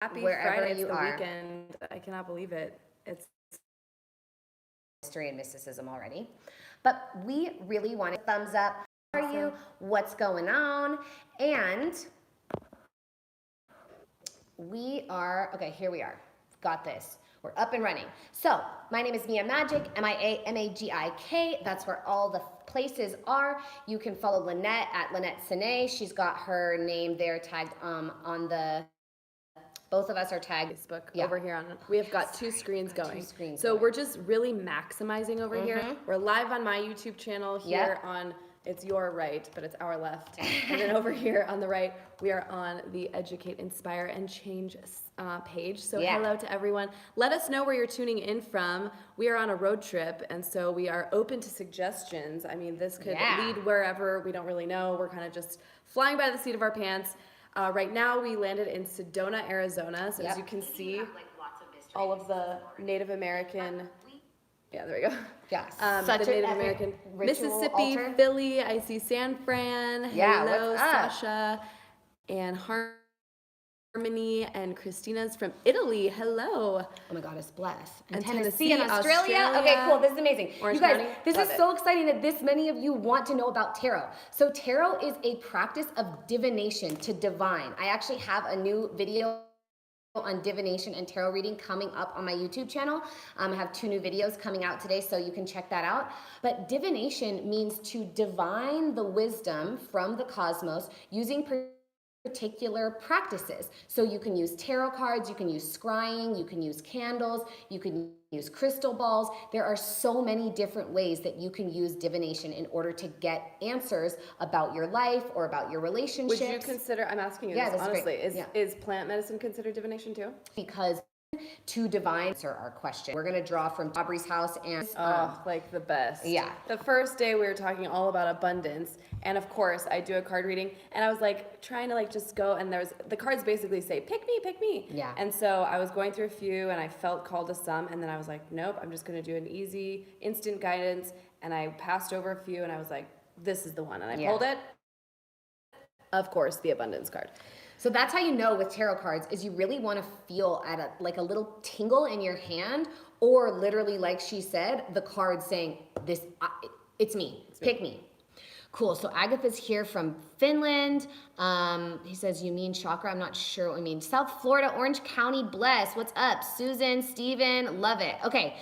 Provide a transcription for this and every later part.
Happy wherever Friday, you it's the are. weekend. I cannot believe it. It's History and mysticism already. But we really want a thumbs up. How are you? What's going on? And we are, okay, here we are. Got this. We're up and running. So, my name is Mia Magic, MIAMAGIK. That's where all the places are. You can follow Lynette at Lynette Sine. She's got her name there tagged on the, both of us are tagged. Facebook over here on, we have got two screens going. So we're just really maximizing over here. We're live on my YouTube channel here on, it's your right, but it's our left. And then over here on the right, we are on the Educate, Inspire, and Change page. So hello to everyone. Let us know where you're tuning in from. We are on a road trip, and so we are open to suggestions. I mean, this could lead wherever, we don't really know. We're kind of just flying by the seat of our pants. Right now, we landed in Sedona, Arizona. So as you can see, all of the Native American, there we go. Yes. The Native American, Mississippi, Philly. I see San Fran. Hello, Sasha, and Harmony, and Christina's from Italy. Hello. Oh my God, it's blessed. And Tennessee and Australia. Okay, cool. This is amazing. Orange you guys, County. this is so exciting that this many of you want to know about tarot. So tarot is a practice of divination, to divine. I actually have a new video on divination and tarot reading coming up on my YouTube channel. I have 2 new videos coming out today, so you can check that out. But divination means to divine the wisdom from the cosmos using particular practices. So you can use tarot cards, you can use scrying, you can use candles, you can use crystal balls. There are so many different ways that you can use divination in order to get answers about your life or about your relationships. Would you consider, I'm asking you this honestly, is plant medicine considered divination too? Because to divine answer our question. We're gonna draw from Aubrey's house and like the best. Yeah. The first day we were talking all about abundance, and of course I do a card reading, and I was like trying to like just go, and there's the cards basically say pick me, pick me. Yeah. And so I was going through a few, and I felt called to some, and then I was like, nope, I'm just gonna do an easy, instant guidance, and I passed over a few, and I was like, this is the one, and I pulled it. Of course, the abundance card. So that's how you know with tarot cards is you really want to feel at a little tingle in your hand, or literally, like she said, the card saying, "This, it's me. Pick me." Cool. So Agatha's here from Finland. He says, "You mean chakra?" I'm not sure what we mean. South Florida, Orange County, bless. What's up, Susan, Steven? Love it. Okay.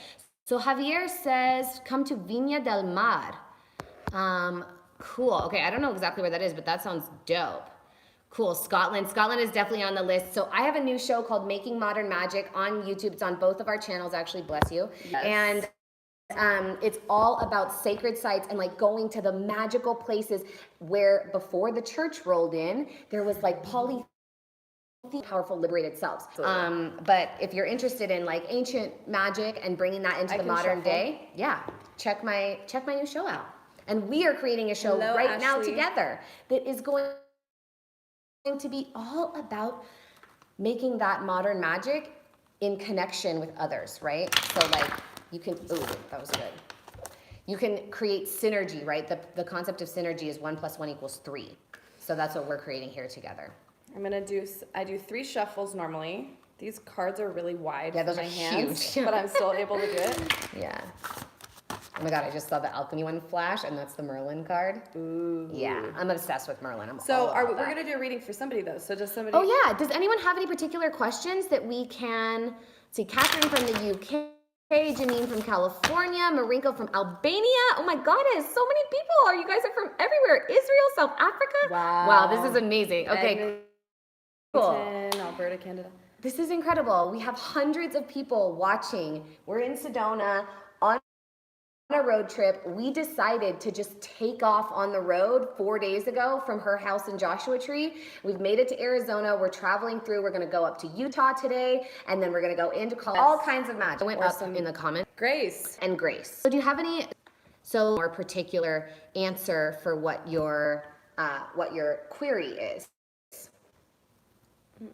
So Javier says, "Come to Viña del Mar." Cool. Okay. I don't know exactly where that is, but that sounds dope. Cool, Scotland. Scotland is definitely on the list. So I have a new show called Making Modern Magic on YouTube. It's on both of our channels, actually, bless you. Yes. And it's all about sacred sites and like going to the magical places where before the church rolled in, there was like powerful liberated selves. But if you're interested in like ancient magic and bringing that into the modern day, check my new show out. And we are creating a show now together that is going to be all about making that modern magic in connection with others, right? So like you can, that was good. You can create synergy, right? The concept of synergy is 1 + 1 = 3. So that's what we're creating here together. I do 3 shuffles normally. These cards are really wide those for are my hands, huge. but I'm still able to do it. Yeah. Oh my God, I just saw the alchemy one flash, and that's the Merlin card. Ooh. Yeah, I'm obsessed with Merlin. We're going to do a reading for somebody, though. So does somebody... Oh, yeah. Does anyone have any particular questions that we can... see, Catherine from the UK, Janine from California, Marinko from Albania. Oh my goodness, so many people. You guys are from everywhere. Israel, South Africa. Wow, this is amazing. Okay, cool. Alberta, Canada. This is incredible. We have hundreds of people watching. We're in Sedona on a road trip. We decided to just take off on the road 4 days ago from her house in Joshua Tree. We've made it to Arizona. We're traveling through. We're going to go up to Utah today, and then we're going to go into all kinds of magic. I went up in the comments. Grace. And Grace. So do you have any more particular answer for what your query is? I'm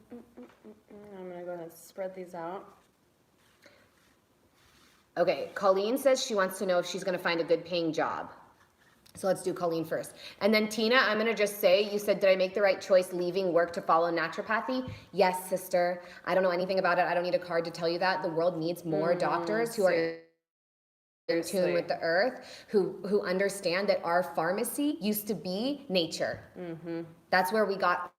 going to go ahead and spread these out. Okay, Colleen says she wants to know if she's going to find a good paying job. So let's do Colleen first. And then Tina, I'm going to just say, you said, did I make the right choice leaving work to follow naturopathy? Yes, sister. I don't know anything about it. I don't need a card to tell you that. The world needs more doctors who are in tune with the earth, who understand that our pharmacy used to be nature. That's where we got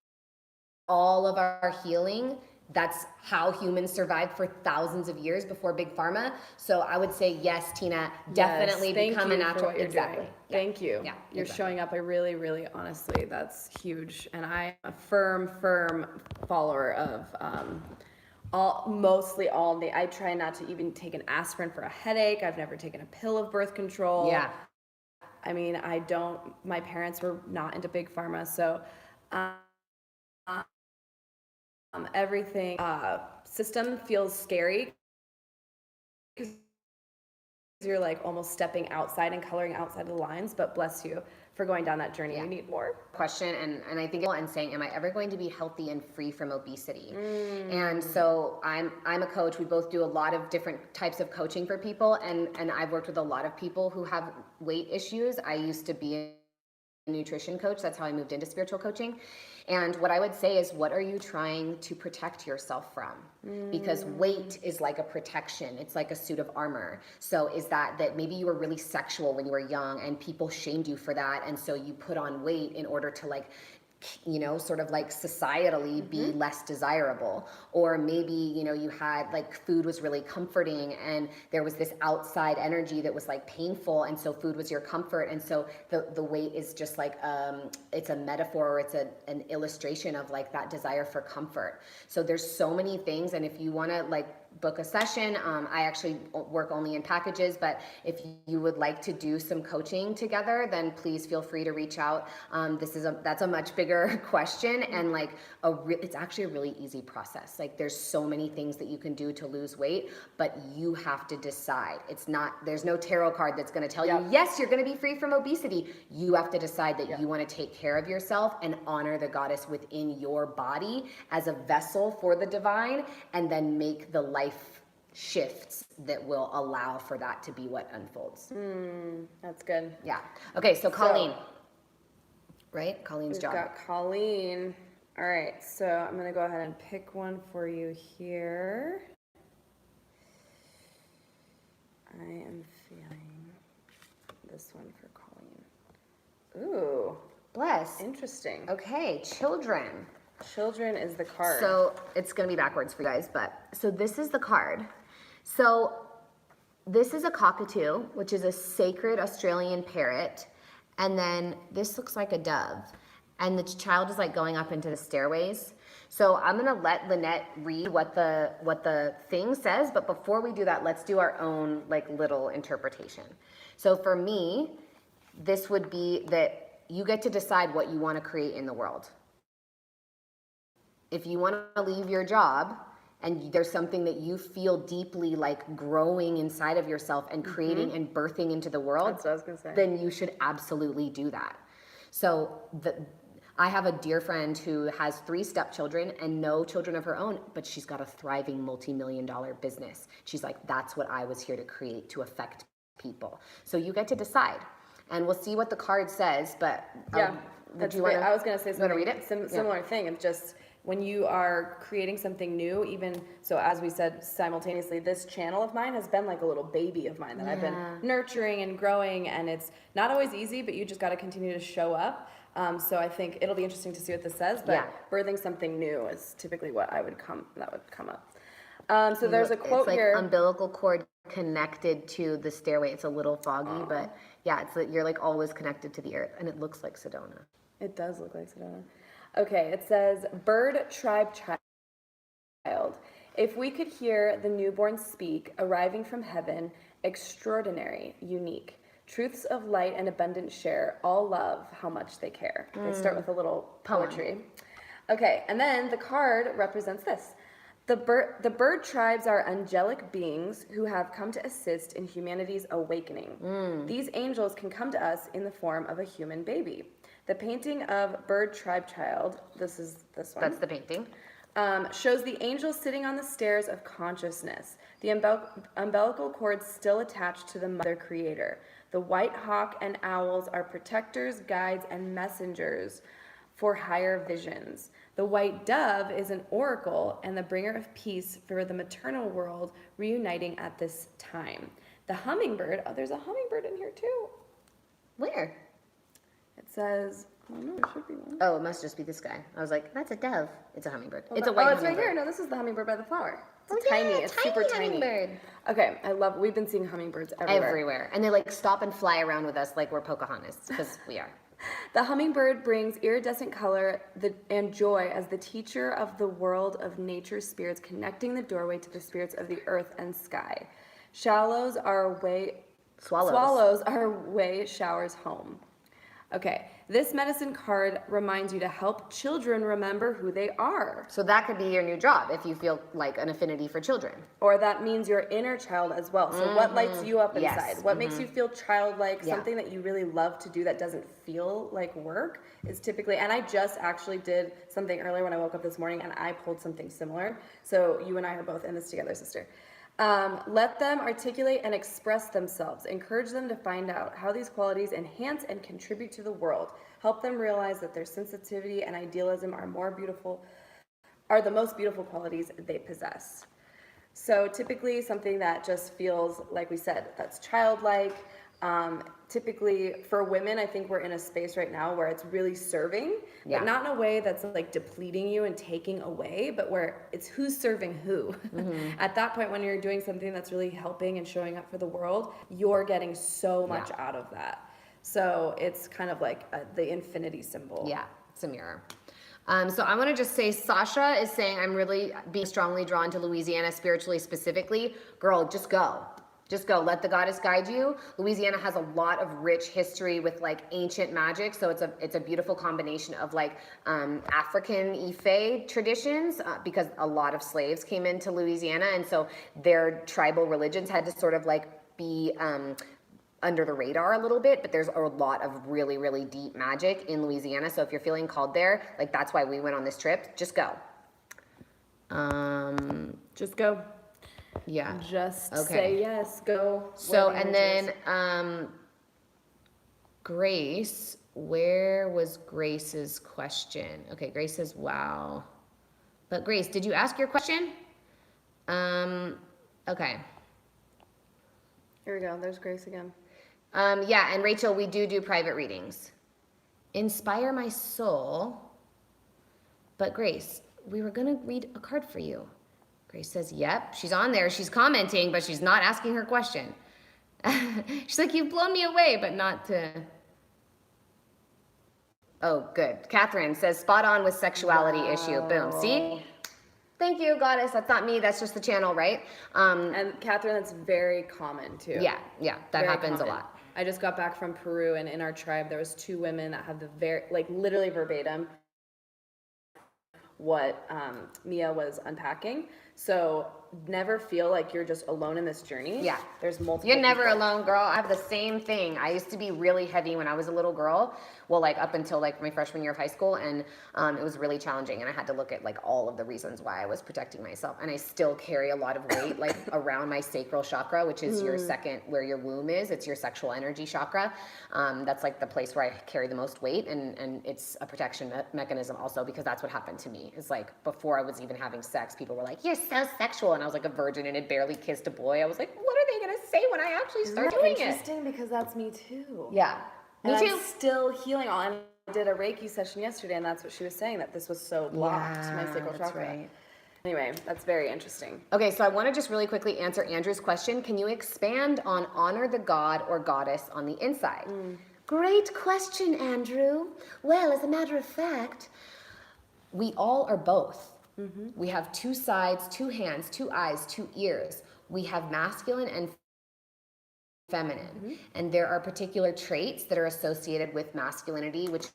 all of our healing. That's how humans survived for thousands of years before Big Pharma. So I would say, yes, Tina, definitely become a natural. Exactly. Yeah. Thank you. Yeah, you're showing up. I really, really, honestly, that's huge. And I'm a firm follower of mostly all day. I try not to even take an aspirin for a headache. I've never taken a pill of birth control. Yeah. I mean, my parents were not into Big Pharma, so everything system feels scary because you're like almost stepping outside and coloring outside of the lines, but bless you for going down that journey. You need more. Question, and I think and saying, am I ever going to be healthy and free from obesity? And so I'm a coach. We both do a lot of different types of coaching for people, and I've worked with a lot of people who have weight issues. I used to be a nutrition coach. That's how I moved into spiritual coaching. And what I would say is, what are you trying to protect yourself from? Because weight is like a protection. It's like a suit of armor. So is that maybe you were really sexual when you were young and people shamed you for that, and so you put on weight in order to sort of like societally be less desirable. Or maybe, you had like food was really comforting and there was this outside energy that was like painful, and so food was your comfort, and so the weight is just like it's a metaphor, or it's an illustration of like that desire for comfort. So there's so many things, and if you want to like book a session, I actually work only in packages, but if you would like to do some coaching together, then please feel free to reach out. That's a much bigger question, and like it's actually a really easy process. Like there's so many things that you can do to lose weight, but you have to decide. There's no tarot card that's going to tell you, yes, you're going to be free from obesity. You have to decide that you want to take care of yourself and honor the goddess within your body as a vessel for the divine, and then make the life shifts that will allow for that to be what unfolds. That's good. Yeah. Okay, so Colleen. Right? Colleen's job. We've got Colleen. All right, so I'm going to go ahead and pick one for you here. I am feeling this one for Colleen. Ooh. Bless. Interesting. Okay, children. Children is the card. So it's going to be backwards for you guys, so this is the card. So this is a cockatoo, which is a sacred Australian parrot. And then this looks like a dove. And the child is like going up into the stairways. So I'm going to let Lynette read what the thing says. But before we do that, let's do our own like little interpretation. So for me, this would be that you get to decide what you want to create in the world. If you want to leave your job and there's something that you feel deeply like growing inside of yourself and creating and birthing into the world, that's what I was gonna say, then you should absolutely do that. So I have a dear friend who has 3 stepchildren and no children of her own, but she's got a thriving multi-million-dollar business. She's like, that's what I was here to create, to affect people. So you get to decide. And we'll see what the card says, but I was going to say something, read it? Similar thing of just when you are creating something new, even so, as we said simultaneously, this channel of mine has been like a little baby of mine that I've been nurturing and growing, and it's not always easy, but you just got to continue to show up. So I think it'll be interesting to see what this says, but birthing something new is typically what would come up. So there's a quote like here. Umbilical cord connected to the stairway. It's a little foggy, but yeah, you're like always connected to the earth, and it looks like Sedona. It does look like Sedona. Okay, it says, bird tribe child. If we could hear the newborn speak, arriving from heaven, extraordinary, unique. Truths of light and abundant share, all love how much they care. They start with a little poetry. Okay, and then the card represents this. The bird tribes are angelic beings who have come to assist in humanity's awakening. These angels can come to us in the form of a human baby. The painting of Bird Tribe Child, this is this one. That's the painting. Shows the angel sitting on the stairs of consciousness. The umbilical cord still attached to the mother creator. The white hawk and owls are protectors, guides, and messengers for higher visions. The white dove is an oracle and the bringer of peace for the maternal world, reuniting at this time. The hummingbird, oh, there's a hummingbird in here too. Where? It says, oh no, there should be one. Oh, it must just be this guy. I was like, that's a dove. It's a hummingbird. Well, it's a white it's hummingbird. right here. No, this is the hummingbird by the flower. It's Oh, yeah, tiny. It's super tiny. hummingbird. Okay, we've been seeing hummingbirds everywhere. Everywhere. And they like stop and fly around with us like we're Pocahontas, because we are. The hummingbird brings iridescent color and joy as the teacher of the world of nature's spirits, connecting the doorway to the spirits of the earth and sky. Swallows are way showers home. Okay, this medicine card reminds you to help children remember who they are. So that could be your new job if you feel like an affinity for children. Or that means your inner child as well. So what lights you up inside? Yes. What makes you feel childlike? Yeah. Something that you really love to do that doesn't feel like work is typically, and I just actually did something earlier when I woke up this morning and I pulled something similar. So you and I are both in this together, sister. Let them articulate and express themselves. Encourage them to find out how these qualities enhance and contribute to the world. Help them realize that their sensitivity and idealism are the most beautiful qualities they possess. So typically something that just feels, like we said, that's childlike. Typically for women, I think we're in a space right now where it's really serving, but not in a way that's like depleting you and taking away, but where it's who's serving who. At that point, when you're doing something that's really helping and showing up for the world, you're getting so much out of that. So it's kind of like the infinity symbol. Yeah, it's a mirror. So I want to just say, Sasha is saying, I'm really being strongly drawn to Louisiana spiritually specifically. Girl, just go. Just go. Let the goddess guide you. Louisiana has a lot of rich history with like ancient magic, so it's a beautiful combination of like African Ife traditions because a lot of slaves came into Louisiana, and so their tribal religions had to sort of like be under the radar a little bit, but there's a lot of really, really deep magic in Louisiana. So if you're feeling called there, like that's why we went on this trip. Just go. Just go. Yeah. Just say yes, go. So, and then Grace, where was Grace's question? Okay, Grace says, wow. But Grace, did you ask your question? Okay. Here we go. There's Grace again. Yeah, and Rachel, we do private readings. Inspire my soul. But Grace, we were going to read a card for you. Grace says, yep, she's on there. She's commenting, but she's not asking her question. She's like, you've blown me away, but not to... Oh, good. Catherine says, spot on with sexuality issue. Boom. See? Thank you, goddess. That's not me. That's just the channel, right? And Catherine, that's very common too. Yeah, that Very happens common. a lot. I just got back from Peru, and in our tribe, there was 2 women that have literally verbatim what Mia was unpacking. So never feel like you're just alone in this journey. Yeah. There's multiple You're never people. alone, girl. I have the same thing. I used to be really heavy when I was a little girl. Well, like up until like my freshman year of high school. And it was really challenging. And I had to look at like all of the reasons why I was protecting myself. And I still carry a lot of weight like around my sacral chakra, which is your second, where your womb is. It's your sexual energy chakra. That's like the place where I carry the most weight. And it's a protection mechanism also, because that's what happened to me. It's like before I was even having sex, people were like, you're so sexual. And I was like a virgin and had barely kissed a boy. I was like, what are they going to say when I actually start doing it? Interesting, because that's me too. Yeah. Me And too. I'm still healing on. I did a Reiki session yesterday, and that's what she was saying, that this was so blocked, my sacral that's chakra. right. Anyway, that's very interesting. Okay, so I want to just really quickly answer Andrew's question. Can you expand on honor the god or goddess on the inside? Great question, Andrew. Well, as a matter of fact, we all are both. We have 2 sides, 2 hands, 2 eyes, 2 ears. We have masculine and feminine. And there are particular traits that are associated with masculinity, which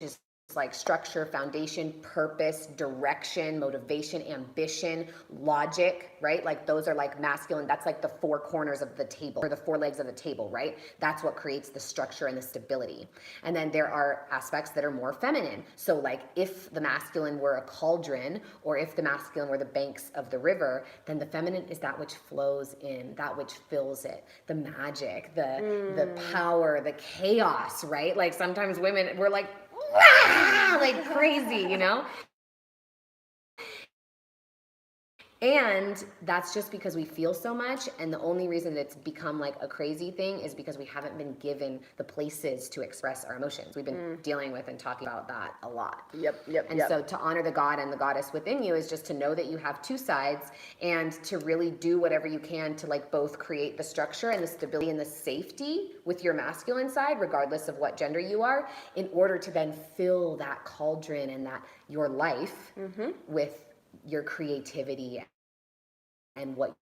is like structure, foundation, purpose, direction, motivation, ambition, logic, right? Like those are like masculine. That's like the four corners of the table, or the four legs of the table, right? That's what creates the structure and the stability. And then there are aspects that are more feminine. So like if the masculine were a cauldron, or if the masculine were the banks of the river, then the feminine is that which flows in, that which fills it, the magic, the power, the chaos, right? Like sometimes women, we're like, "Wah!" like crazy, you know? And that's just because we feel so much, and the only reason that it's become like a crazy thing is because we haven't been given the places to express our emotions. We've been dealing with and talking about that a lot. And so to honor the God and the goddess within you is just to know that you have two sides, and to really do whatever you can to like both create the structure and the stability and the safety with your masculine side, regardless of what gender you are, in order to then fill that cauldron and that your life with your creativity and what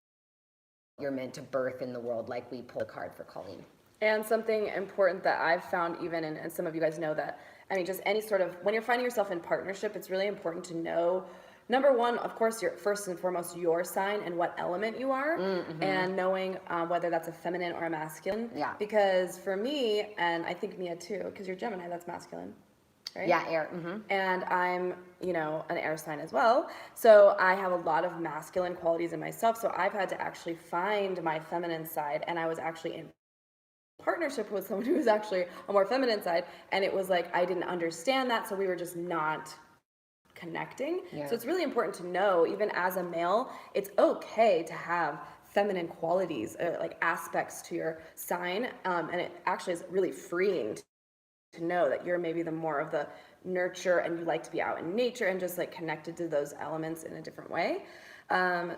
you're meant to birth in the world, like we pulled a card for Colleen. And something important that I've found, even, and some of you guys know that, I mean, just any sort of, when you're finding yourself in partnership, it's really important to know, number one, of course, you're first and foremost your sign and what element you are, and knowing whether that's a feminine or a masculine. Yeah. Because for me, and I think Mia too, because you're Gemini, that's masculine. Right? Yeah, air. And I'm, you know, an air sign as well. So I have a lot of masculine qualities in myself. So I've had to actually find my feminine side. And I was actually in partnership with someone who was actually a more feminine side. And it was like, I didn't understand that. So we were just not connecting. Yeah. So it's really important to know, even as a male, it's okay to have feminine qualities, like aspects to your sign. And it actually is really freeing to know that you're maybe the more of the nurture, and you like to be out in nature and just like connected to those elements in a different way.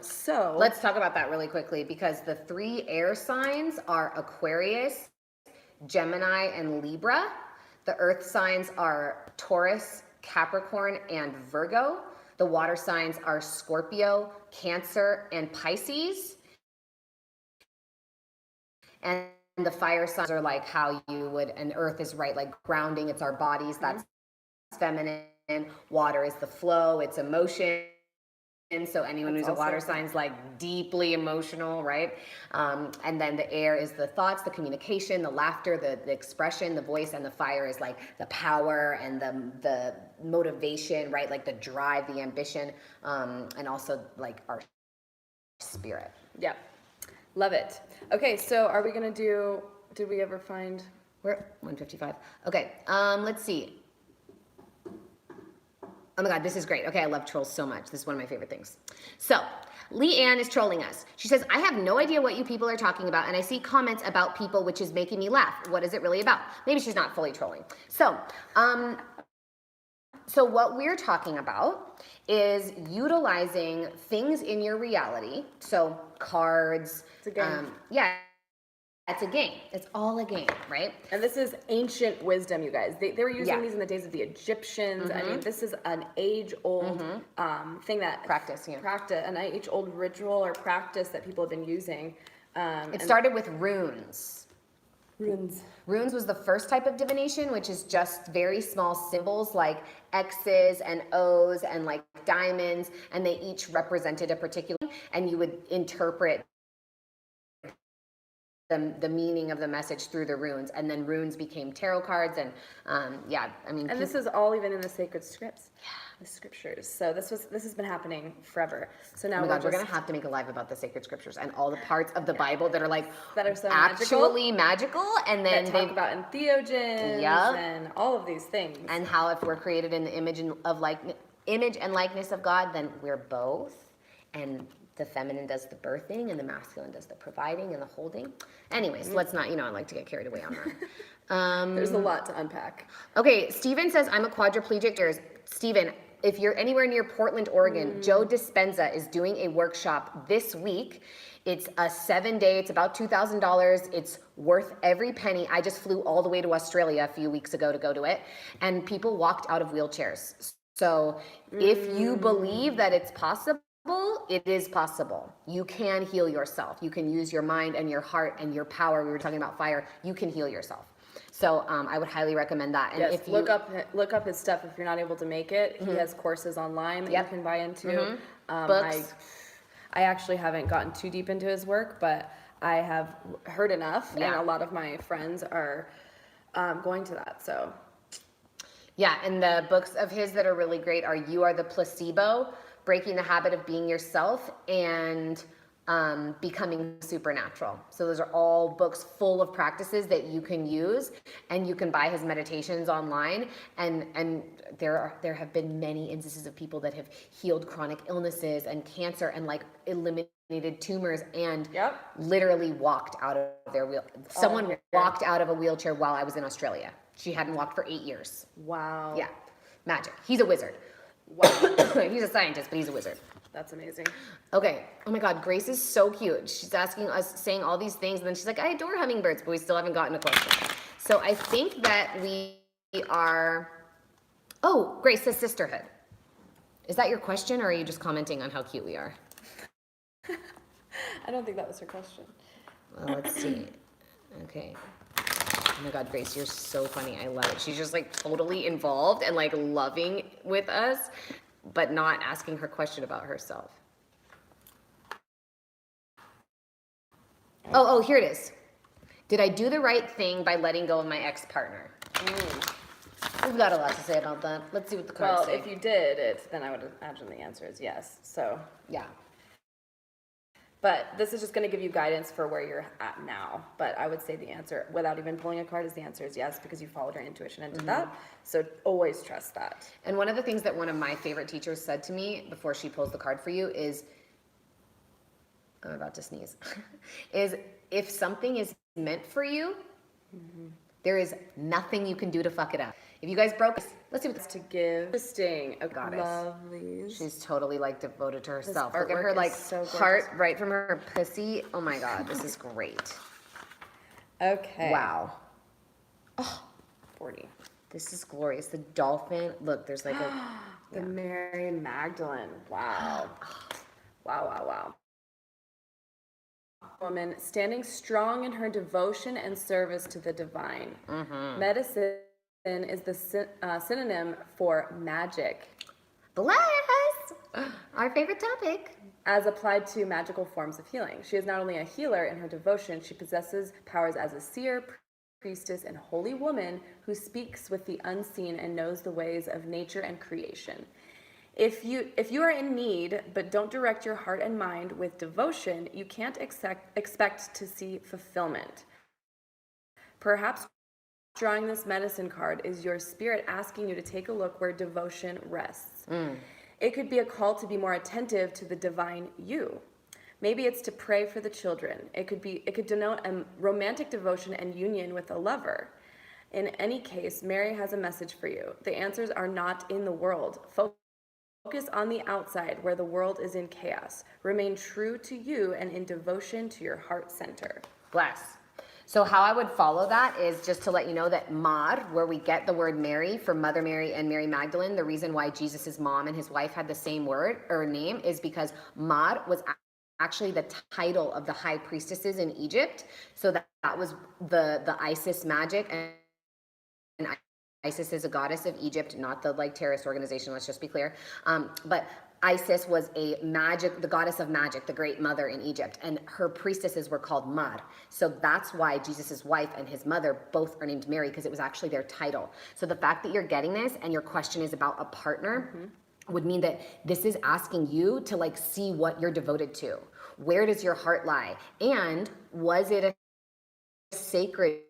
So let's talk about that really quickly, because the three air signs are Aquarius, Gemini, and Libra. The earth signs are Taurus, Capricorn, and Virgo. The water signs are Scorpio, Cancer, and Pisces. And the fire signs are like how you would, and earth is right, like grounding, it's our bodies, that's feminine. Water is the flow, it's emotion. And so anyone who's a water sign is like deeply emotional, right? And then the air is the thoughts, the communication, the laughter, the expression, the voice, and the fire is like the power and the motivation, right? Like the drive, the ambition, and also like our spirit. Yeah. Love it. Okay, so are we gonna did we ever find? We're at 155. Okay, let's see. Oh my God, this is great. Okay, I love trolls so much. This is one of my favorite things. So, Leanne is trolling us. She says, I have no idea what you people are talking about, and I see comments about people which is making me laugh. What is it really about? Maybe she's not fully trolling. So what we're talking about is utilizing things in your reality. So cards. It's a game. Yeah, it's a game. It's all a game, right? And this is ancient wisdom, you guys. They were using these in the days of the Egyptians. I mean, this is an age-old thing that practice, an age-old ritual or practice that people have been using. It started with runes. Runes was the first type of divination, which is just very small symbols like X's and O's and like diamonds, and they each represented a particular, and you would interpret the meaning of the message through the runes, and then runes became tarot cards, and and this is all even in the sacred scripts, the scriptures. So this has been happening forever. So now we're gonna have to make a live about the sacred scriptures and all the parts of the Bible that are like that are so actually magical, and then they talk about entheogens and all of these things, and how if we're created in the image and likeness of God, then we're both, and the feminine does the birthing and the masculine does the providing and the holding. Anyways, let's not, I like to get carried away on that. There's a lot to unpack. Okay, Steven says, I'm a quadriplegic. Steven, if you're anywhere near Portland, Oregon, Joe Dispenza is doing a workshop this week. It's a 7-day, it's about $2,000. It's worth every penny. I just flew all the way to Australia a few weeks ago to go to it, and people walked out of wheelchairs. So if you believe that it's possible, it is possible. You can heal yourself. You can use your mind and your heart and your power. We were talking about fire. You can heal yourself. So I would highly recommend that. And yes, if you look up his stuff if you're not able to make it. He has courses online that you can buy into. Books. I actually haven't gotten too deep into his work, but I have heard enough, and a lot of my friends are going to that. So, yeah, and the books of his that are really great are "You Are the Placebo," "Breaking the Habit of Being Yourself," and "Becoming Supernatural." So those are all books full of practices that you can use, and you can buy his meditations online. And there have been many instances of people that have healed chronic illnesses and cancer and like eliminated tumors and literally walked out of their wheel. Someone walked out of a wheelchair while I was in Australia. She hadn't walked for 8 years. wow. Yeah, magic. He's a wizard. Wow. He's a scientist, but he's a wizard. That's amazing. Okay. Oh my God, Grace is so cute. She's asking us, saying all these things, and then she's like, I adore hummingbirds, but we still haven't gotten a question. So I think that we are. Oh, Grace says sisterhood. Is that your question, or are you just commenting on how cute we are? I don't think that was her question. Well, let's see. Okay. Oh my God, Grace, you're so funny. I love it. She's just like totally involved and like loving with us, but not asking her question about herself. Oh, here it is. Did I do the right thing by letting go of my ex-partner? We've got a lot to say about that. Let's see what the cards say. Well, if you did it, then I would imagine the answer is yes. So, yeah. But this is just going to give you guidance for where you're at now. But I would say the answer, without even pulling a card, is the answer is yes, because you followed your intuition and did that. So always trust that. And one of the things that one of my favorite teachers said to me before she pulls the card for you is, I'm about to sneeze, is if something is meant for you, there is nothing you can do to fuck it up. If you guys broke, let's see what's To give. Interesting. A goddess. Lovely. She's totally like devoted to herself. This Look at her artwork like is so gorgeous. heart right from her pussy. Oh my God, this is great. Okay. Wow. 40. This is glorious. The dolphin. Look, there's like a The Mary Magdalene. Wow. Wow. Woman standing strong in her devotion and service to the divine. Medicine is the synonym for magic. bless. Our favorite topic. As applied to magical forms of healing. She is not only a healer in her devotion, she possesses powers as a seer, priestess, and holy woman who speaks with the unseen and knows the ways of nature and creation. If you are in need but don't direct your heart and mind with devotion, you can't expect to see fulfillment. Perhaps drawing this medicine card is your spirit asking you to take a look where devotion rests. It could be a call to be more attentive to the divine you. Maybe it's to pray for the children. It could denote a romantic devotion and union with a lover. In any case, Mary has a message for you. The answers are not in the world. Focus on the outside where the world is in chaos. Remain true to you and in devotion to your heart center. Bless. So how I would follow that is just to let you know that Mar, where we get the word Mary from Mother Mary and Mary Magdalene, the reason why Jesus' mom and his wife had the same word or name is because Mar was actually the title of the high priestesses in Egypt. So that was the Isis magic, and Isis is a goddess of Egypt, not the like terrorist organization, let's just be clear. But Isis was the goddess of magic, the great mother in Egypt, and her priestesses were called Mar. So that's why Jesus' wife and his mother both are named Mary, because it was actually their title. So the fact that you're getting this and your question is about a partner would mean that this is asking you to like see what you're devoted to. Where does your heart lie? And was it a sacred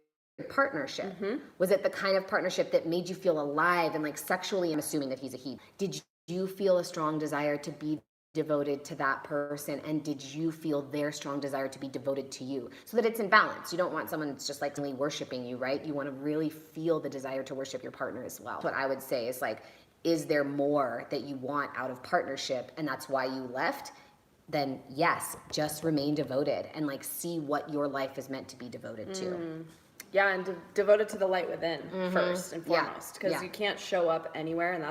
partnership? Was it the kind of partnership that made you feel alive and like sexually? I'm assuming that he's a he. Did you feel a strong desire to be devoted to that person, and did you feel their strong desire to be devoted to you, so that it's in balance? You don't want someone that's just like really worshiping you, right? You want to really feel the desire to worship your partner as well. What I would say is like, is there more that you want out of partnership and that's why you left? Then yes, just remain devoted and like see what your life is meant to be devoted to. Yeah, and devoted to the light within first and foremost, because you can't show up anywhere, and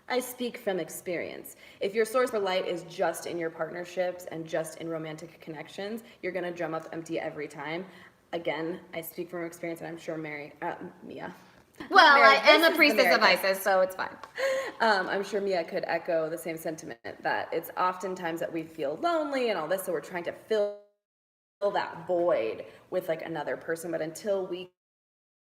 I speak from experience. If your source for light is just in your partnerships and just in romantic connections, you're gonna drum up empty every time. again, I speak from experience, and I'm sure Mia. Well, Mary, I am this a is priestess of America. Isis, so it's fine. I'm sure Mia could echo the same sentiment that it's oftentimes that we feel lonely and all this, so we're trying to fill that void with like another person. But until we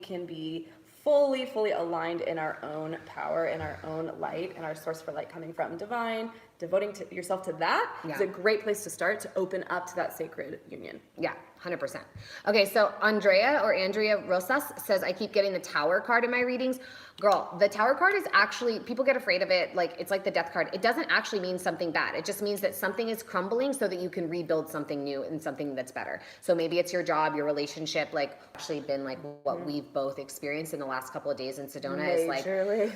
can be fully aligned in our own power, in our own light, and our source for light coming from divine, devoting to yourself to that is a great place to start to open up to that sacred union. Yeah, 100%. Okay, so Andrea Rosas says, I keep getting the Tower card in my readings. Girl, the Tower card is actually, people get afraid of it, like it's like the Death card. It doesn't actually mean something bad. It just means that something is crumbling so that you can rebuild something new and something that's better. So maybe it's your job, your relationship, like actually been like what we've both experienced in the last couple of days in Sedona is like,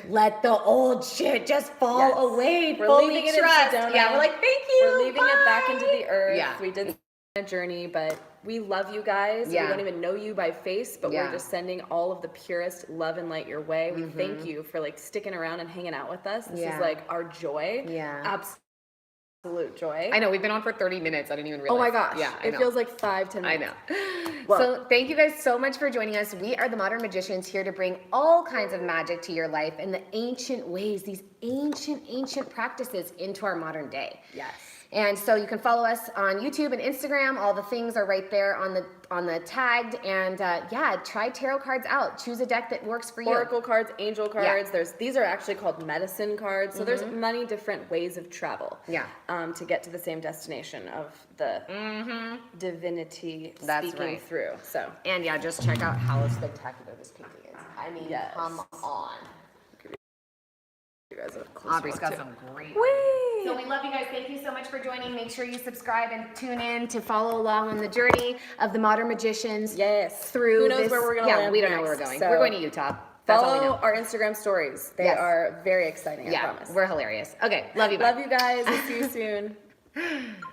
let the old shit just fall away. We're fully leaving it trust. in Sedona. Yeah, we're like, thank you. We're leaving it back into the earth. Yeah. We did a journey, but we love you guys. Yeah. We don't even know you by face, but we're just sending all of the purest love and light your way. We thank you for like sticking around and hanging out with us. This is like our joy. Yeah. Absolute joy. I know, we've been on for 30 minutes. I didn't even realize. Oh my gosh. Yeah, it feels like 5-10 minutes. I know. So thank you guys so much for joining us. We are the Modern Magicians, here to bring all kinds of magic to your life and the ancient ways, these ancient practices into our modern day. Yes. And so you can follow us on YouTube and Instagram. All the things are right there on the tagged. And try tarot cards out. Choose a deck that works for you. Oracle cards, angel cards. These are actually called medicine cards. So there's many different ways of travel. Yeah. To get to the same destination of the divinity speaking through. So. And just check out how spectacular this painting is. I mean, come on. You guys have a Aubrey's got some great. Whee! So we love you guys. Thank you so much for joining. Make sure you subscribe and tune in to follow along on the journey of the Modern Magicians. Yes. Through Who knows where we're going to land we don't know next, where we're going. so We're going to Utah. That's all we follow know. our Instagram stories. They are very exciting, I promise. We're hilarious. Okay, love you. Bye. Love you guys. We'll see you soon.